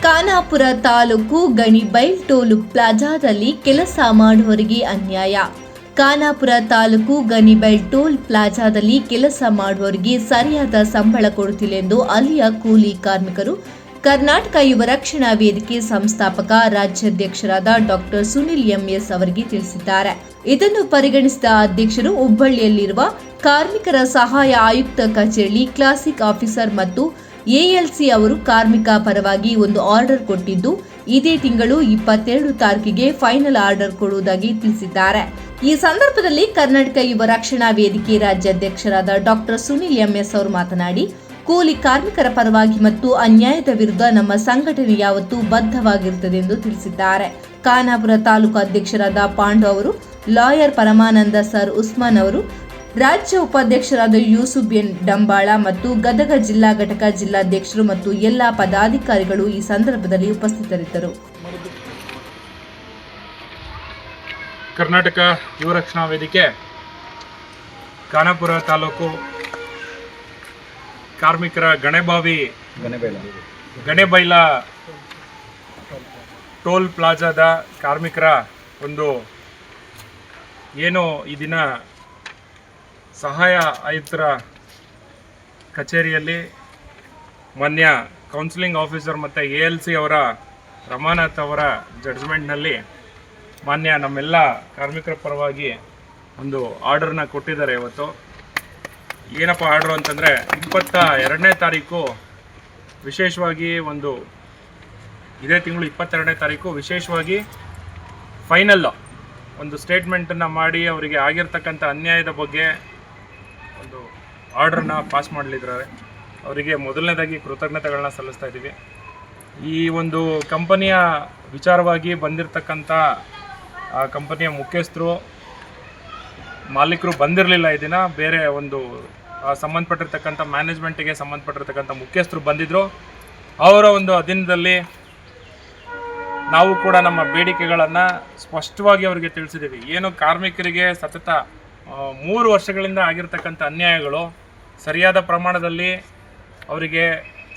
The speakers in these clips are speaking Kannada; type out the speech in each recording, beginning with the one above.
ಖಾನಾಪುರ ತಾಲೂಕು ಗಣಿಬೈಲ್ ಟೋಲ್ ಪ್ಲಾಜಾದಲ್ಲಿ ಕೆಲಸ ಮಾಡುವವರಿಗೆ ಅನ್ಯಾಯ. ಖಾನಾಪುರ ತಾಲೂಕು ಗಣಿಬೈಲ್ ಟೋಲ್ ಪ್ಲಾಜಾದಲ್ಲಿ ಕೆಲಸ ಮಾಡುವವರಿಗೆ ಸರಿಯಾದ ಸಂಬಳ ಕೊಡುತ್ತಿല്ലെಂದು ಅಲ್ಲಿಯ ಕೂಲಿ ಕಾರ್ಮಿಕರು ಕರ್ನಾಟಕ ಯುವ ರಕ್ಷಣಾ ವೇದಿಕೆ ಸಂಸ್ಥಾಪಕ ರಾಜ್ಯಾಧ್ಯಕ್ಷರಾದ ಡಾಕ್ಟರ್ ಸುನಿಲ್ ಎಂಎಸ್ ಅವರಿಗೆ ತಿಳಿಸಿದ್ದಾರೆ. ಇದನ್ನು ಪರಿಗಣಿಸಿದ ಅಧ್ಯಕ್ಷರು ಹುಬ್ಬಳ್ಳಿಯಲ್ಲಿರುವ ಕಾರ್ಮಿಕರ ಸಹಾಯ ಆಯುಕ್ತ ಕಚೇರಿ ಕ್ಲಾಸಿಕ್ ಆಫೀಸರ್ ಮತ್ತು ಎಎಲ್ಸಿ ಅವರು ಕಾರ್ಮಿಕ ಪರವಾಗಿ ಒಂದು ಆರ್ಡರ್ ಕೊಟ್ಟಿದ್ದು ಇದೇ ತಿಂಗಳು 22 ತಾರೀಕಿಗೆ ಫೈನಲ್ ಆರ್ಡರ್ ಕೊಡುವುದಾಗಿ ತಿಳಿಸಿದ್ದಾರೆ. ಈ ಸಂದರ್ಭದಲ್ಲಿ ಕರ್ನಾಟಕ ಯುವ ರಕ್ಷಣಾ ವೇದಿಕೆ ರಾಜ್ಯಾಧ್ಯಕ್ಷರಾದ ಡಾಕ್ಟರ್ ಸುನಿಲ್ ಎಂಎಸ್ ಅವರು ಮಾತನಾಡಿ, ಕೂಲಿ ಕಾರ್ಮಿಕರ ಪರವಾಗಿ ಮತ್ತು ಅನ್ಯಾಯದ ವಿರುದ್ಧ ನಮ್ಮ ಸಂಘಟನೆ ಯಾವತ್ತೂ ಬದ್ಧವಾಗಿರುತ್ತದೆ ಎಂದು ತಿಳಿಸಿದ್ದಾರೆ. ಖಾನಾಪುರ ತಾಲೂಕು ಅಧ್ಯಕ್ಷರಾದ ಪಾಂಡು ಅವರು, ಲಾಯರ್ ಪರಮಾನಂದ ಸರ್ ಉಸ್ಮಾನ್ ಅವರು, ರಾಜ್ಯ ಉಪಾಧ್ಯಕ್ಷರಾದ ಯೂಸುಫ್ ಎನ್ ಡಂಬಾಳ ಮತ್ತು ಗದಗ ಜಿಲ್ಲಾ ಘಟಕ ಜಿಲ್ಲಾಧ್ಯಕ್ಷರು ಮತ್ತು ಎಲ್ಲ ಪದಾಧಿಕಾರಿಗಳು ಈ ಸಂದರ್ಭದಲ್ಲಿ ಉಪಸ್ಥಿತರಿದ್ದರು. ಕರ್ನಾಟಕ ಯುವ ರಕ್ಷಣಾ ವೇದಿಕೆ ಖಾನಾಪುರ ತಾಲೂಕು ಕಾರ್ಮಿಕರ ಗಣೇಬೈಲ ಟೋಲ್ ಪ್ಲಾಜಾದ ಕಾರ್ಮಿಕರ ಒಂದು ಏನು ಈ ದಿನ ಸಹಾಯ ಆಯುಕ್ತರ ಕಚೇರಿಯಲ್ಲಿ ಮಾನ್ಯ ಕೌನ್ಸಿಲಿಂಗ್ ಆಫೀಸರ್ ಮತ್ತು ಎಎಲ್ಸಿ ಅವರ ರಮಾನಾಥ್ ಅವರ ಜಡ್ಜ್ಮೆಂಟ್ನಲ್ಲಿ ಮಾನ್ಯ ನಮ್ಮೆಲ್ಲ ಕಾರ್ಮಿಕರ ಪರವಾಗಿ ಒಂದು ಆರ್ಡರ್ನ ಕೊಟ್ಟಿದ್ದಾರೆ. ಇವತ್ತು ಏನಪ್ಪ ಆರ್ಡ್ರು ಅಂತಂದರೆ 22ನೇ ತಾರೀಕು ವಿಶೇಷವಾಗಿ ಇದೇ ತಿಂಗಳು 22ನೇ ತಾರೀಕು ವಿಶೇಷವಾಗಿ ಫೈನಲ್ ಒಂದು ಸ್ಟೇಟ್ಮೆಂಟನ್ನು ಮಾಡಿ ಅವರಿಗೆ ಆಗಿರ್ತಕ್ಕಂಥ ಅನ್ಯಾಯದ ಬಗ್ಗೆ ಒಂದು ಆರ್ಡ್ರನ್ನ ಪಾಸ್ ಮಾಡಲಿದ್ದಾರೆ. ಅವರಿಗೆ ಮೊದಲನೇದಾಗಿ ಕೃತಜ್ಞತೆಗಳನ್ನ ಸಲ್ಲಿಸ್ತಾ ಇದ್ದೀವಿ. ಈ ಒಂದು ಕಂಪನಿಯ ವಿಚಾರವಾಗಿ ಬಂದಿರತಕ್ಕಂಥ ಆ ಕಂಪನಿಯ ಮುಖ್ಯಸ್ಥರು ಮಾಲೀಕರು ಬಂದಿರಲಿಲ್ಲ. ಈ ದಿನ ಬೇರೆ ಒಂದು ಸಂಬಂಧಪಟ್ಟಿರ್ತಕ್ಕಂಥ ಮ್ಯಾನೇಜ್ಮೆಂಟಿಗೆ ಸಂಬಂಧಪಟ್ಟಿರ್ತಕ್ಕಂಥ ಮುಖ್ಯಸ್ಥರು ಬಂದಿದ್ದರು. ಅವರ ಒಂದು ಅಧೀನದಲ್ಲಿ ನಾವು ಕೂಡ ನಮ್ಮ ಬೇಡಿಕೆಗಳನ್ನು ಸ್ಪಷ್ಟವಾಗಿ ಅವರಿಗೆ ತಿಳಿಸಿದ್ದೀವಿ. ಏನು ಕಾರ್ಮಿಕರಿಗೆ ಸತತ 3 ವರ್ಷಗಳಿಂದ ಆಗಿರ್ತಕ್ಕಂಥ ಅನ್ಯಾಯಗಳು ಸರಿಯಾದ ಪ್ರಮಾಣದಲ್ಲಿ ಅವರಿಗೆ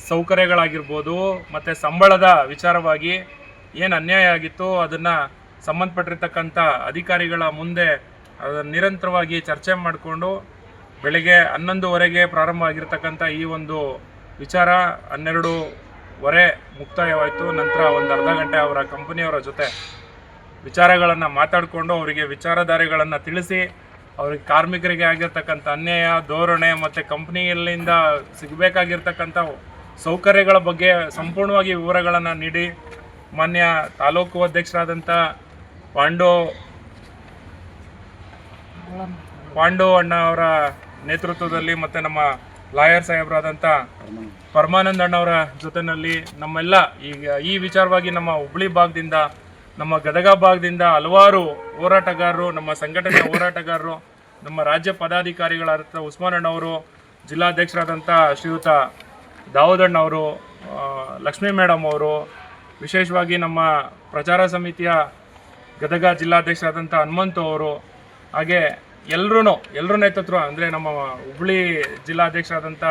ಸೌಕರ್ಯಗಳಾಗಿರ್ಬೋದು ಮತ್ತು ಸಂಬಳದ ವಿಚಾರವಾಗಿ ಏನು ಅನ್ಯಾಯ ಆಗಿತ್ತು ಅದನ್ನು ಸಂಬಂಧಪಟ್ಟಿರ್ತಕ್ಕಂಥ ಅಧಿಕಾರಿಗಳ ಮುಂದೆ ನಿರಂತರವಾಗಿ ಚರ್ಚೆ ಮಾಡಿಕೊಂಡು ಬೆಳಗ್ಗೆ 11:15 ಪ್ರಾರಂಭ ಆಗಿರ್ತಕ್ಕಂಥ ಈ ಒಂದು ವಿಚಾರ 12:15 ಮುಕ್ತಾಯವಾಯಿತು. ನಂತರ ಒಂದು ಅರ್ಧ ಗಂಟೆ ಅವರ ಕಂಪನಿಯವರ ಜೊತೆ ವಿಚಾರಗಳನ್ನು ಮಾತಾಡಿಕೊಂಡು ಅವರಿಗೆ ವಿಚಾರಧಾರೆಗಳನ್ನು ತಿಳಿಸಿ ಅವ್ರಿಗೆ ಕಾರ್ಮಿಕರಿಗೆ ಆಗಿರ್ತಕ್ಕಂಥ ಅನ್ಯಾಯ ಧೋರಣೆ ಮತ್ತು ಕಂಪ್ನಿಯಲ್ಲಿಂದ ಸಿಗಬೇಕಾಗಿರ್ತಕ್ಕಂಥ ಸೌಕರ್ಯಗಳ ಬಗ್ಗೆ ಸಂಪೂರ್ಣವಾಗಿ ವಿವರಗಳನ್ನು ನೀಡಿ ಮಾನ್ಯ ತಾಲೂಕು ಅಧ್ಯಕ್ಷರಾದಂಥ ಪಾಂಡು ಅಣ್ಣ ಅವರ ನೇತೃತ್ವದಲ್ಲಿ ಮತ್ತು ನಮ್ಮ ಲಾಯರ್ ಸಾಹೇಬರಾದಂಥ ಪರಮಾನಂದ ಅಣ್ಣವರ ಜೊತೆಯಲ್ಲಿ ನಮ್ಮೆಲ್ಲ ಈಗ ಈ ವಿಚಾರವಾಗಿ ನಮ್ಮ ಹುಬ್ಬಳ್ಳಿ ಭಾಗದಿಂದ ನಮ್ಮ ಗದಗ ಭಾಗದಿಂದ ಹಲವಾರು ಹೋರಾಟಗಾರರು, ನಮ್ಮ ಸಂಘಟನೆಯ ಹೋರಾಟಗಾರರು, ನಮ್ಮ ರಾಜ್ಯ ಪದಾಧಿಕಾರಿಗಳಾದ ಉಸ್ಮಾನ್ ಅಣ್ಣವರು, ಜಿಲ್ಲಾಧ್ಯಕ್ಷರಾದಂಥ ಶ್ರೀಯುತ ದಾವೂದಣ್ಣವರು, ಲಕ್ಷ್ಮೀ ಮೇಡಮ್ ಅವರು, ವಿಶೇಷವಾಗಿ ನಮ್ಮ ಪ್ರಚಾರ ಸಮಿತಿಯ ಗದಗ ಜಿಲ್ಲಾಧ್ಯಕ್ಷರಾದಂಥ ಹನುಮಂತು ಅವರು, ಹಾಗೆ ಎಲ್ಲರೂ ನೇತೃತ್ವ ಅಂದರೆ ನಮ್ಮ ಹುಬ್ಬಳ್ಳಿ ಜಿಲ್ಲಾಧ್ಯಕ್ಷರಾದಂಥ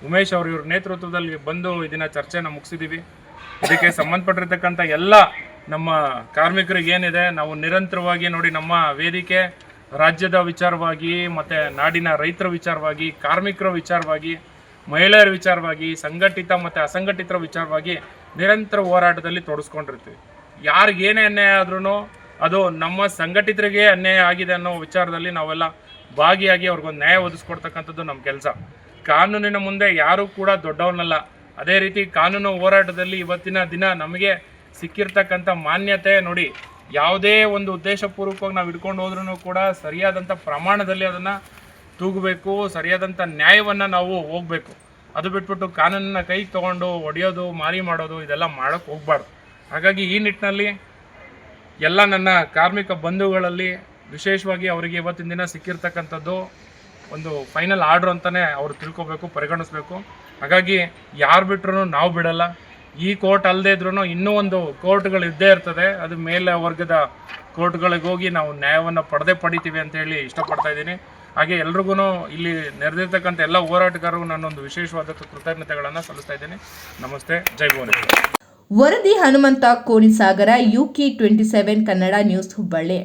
ಉಮೇಶ್ ಅವರು, ಇವ್ರ ನೇತೃತ್ವದಲ್ಲಿ ಬಂದು ಇದನ್ನ ಚರ್ಚೆನ ಮುಗಿಸಿದ್ದೀವಿ. ಇದಕ್ಕೆ ಸಂಬಂಧಪಟ್ಟಿರ್ತಕ್ಕಂಥ ಎಲ್ಲ ನಮ್ಮ ಕಾರ್ಮಿಕರಿಗೆ ಏನಿದೆ ನಾವು ನಿರಂತರವಾಗಿ ನೋಡಿ ನಮ್ಮ ವೇದಿಕೆ ರಾಜ್ಯದ ವಿಚಾರವಾಗಿ ಮತ್ತು ನಾಡಿನ ರೈತರ ವಿಚಾರವಾಗಿ, ಕಾರ್ಮಿಕರ ವಿಚಾರವಾಗಿ, ಮಹಿಳೆಯರ ವಿಚಾರವಾಗಿ, ಸಂಘಟಿತ ಮತ್ತು ಅಸಂಘಟಿತರ ವಿಚಾರವಾಗಿ ನಿರಂತರ ಹೋರಾಟದಲ್ಲಿ ತೊಡಸ್ಕೊಂಡಿರ್ತೀವಿ. ಯಾರಿಗೇನೇ ಅನ್ಯಾಯ ಆದ್ರೂ ಅದು ನಮ್ಮ ಸಂಘಟಿತರಿಗೆ ಅನ್ಯಾಯ ಆಗಿದೆ ಅನ್ನೋ ವಿಚಾರದಲ್ಲಿ ನಾವೆಲ್ಲ ಭಾಗಿಯಾಗಿ ಅವ್ರಿಗೊಂದು ನ್ಯಾಯ ಒದಗಿಸ್ಕೊಡ್ತಕ್ಕಂಥದ್ದು ನಮ್ಮ ಕೆಲಸ. ಕಾನೂನಿನ ಮುಂದೆ ಯಾರೂ ಕೂಡ ದೊಡ್ಡವನಲ್ಲ. ಅದೇ ರೀತಿ ಕಾನೂನು ಹೋರಾಟದಲ್ಲಿ ಇವತ್ತಿನ ದಿನ ನಮಗೆ ಸಿಕ್ಕಿರ್ತಕ್ಕಂಥ ಮಾನ್ಯತೆ ನೋಡಿ, ಯಾವುದೇ ಒಂದು ಉದ್ದೇಶಪೂರ್ವಕವಾಗಿ ನಾವು ಹಿಡ್ಕೊಂಡು ಹೋದ್ರೂ ಕೂಡ ಸರಿಯಾದಂಥ ಪ್ರಮಾಣದಲ್ಲಿ ಅದನ್ನು ತೂಗಬೇಕು, ಸರಿಯಾದಂಥ ನ್ಯಾಯವನ್ನು ನಾವು ಹೋಗಬೇಕು. ಅದು ಬಿಟ್ಬಿಟ್ಟು ಕಾನೂನನ್ನ ಕೈಗೆ ತೊಗೊಂಡು ಹೊಡೆಯೋದು, ಮಾರಿ ಮಾಡೋದು ಇದೆಲ್ಲ ಮಾಡೋಕ್ಕೆ ಹೋಗಬಾರ್ದು. ಹಾಗಾಗಿ ಈ ನಿಟ್ಟಿನಲ್ಲಿ ಎಲ್ಲ ನನ್ನ ಕಾರ್ಮಿಕ ಬಂಧುಗಳಲ್ಲಿ ವಿಶೇಷವಾಗಿ ಅವರಿಗೆ ಇವತ್ತಿನ ದಿನ ಸಿಕ್ಕಿರ್ತಕ್ಕಂಥದ್ದು ಒಂದು ಫೈನಲ್ ಆರ್ಡ್ರ್ ಅಂತಲೇ ಅವರು ತಿಳ್ಕೊಬೇಕು, ಪರಿಗಣಿಸ್ಬೇಕು. ಹಾಗಾಗಿ ಯಾರು ಬಿಟ್ಟರು ನಾವು ಬಿಡಲ್ಲ. ಈ ಕೋರ್ಟ್ ಅಲ್ಲದೆ ಇದ್ರೂ ಇನ್ನೂ ಒಂದು ಕೋರ್ಟ್ಗಳು ಇದ್ದೇ ಇರ್ತದೆ. ಅದು ಮೇಲೆ ವರ್ಗದ ಕೋರ್ಟ್ಗಳಿಗೆ ಹೋಗಿ ನಾವು ನ್ಯಾಯವನ್ನು ಪಡಿತೀವಿ ಅಂತ ಹೇಳಿ ಇಷ್ಟಪಡ್ತಾ ಇದ್ದೀನಿ. ಹಾಗೆ ಎಲ್ರಿಗೂ ಇಲ್ಲಿ ನೆರೆದಿರ್ತಕ್ಕಂಥ ಎಲ್ಲ ಹೋರಾಟಗಾರರಿಗೂ ನಾನೊಂದು ವಿಶೇಷವಾದ ಕೃತಜ್ಞತೆಗಳನ್ನು ಸಲ್ಲಿಸ್ತಾ ಇದ್ದೀನಿ. ನಮಸ್ತೆ, ಜೈ ಭುವನೇಶ್ವರ್. ವರದಿ ಹನುಮಂತ ಕೋಣಿಸಾಗರ UK 27 ಕನ್ನಡ ನ್ಯೂಸ್ ಹುಬ್ಬಳ್ಳಿ.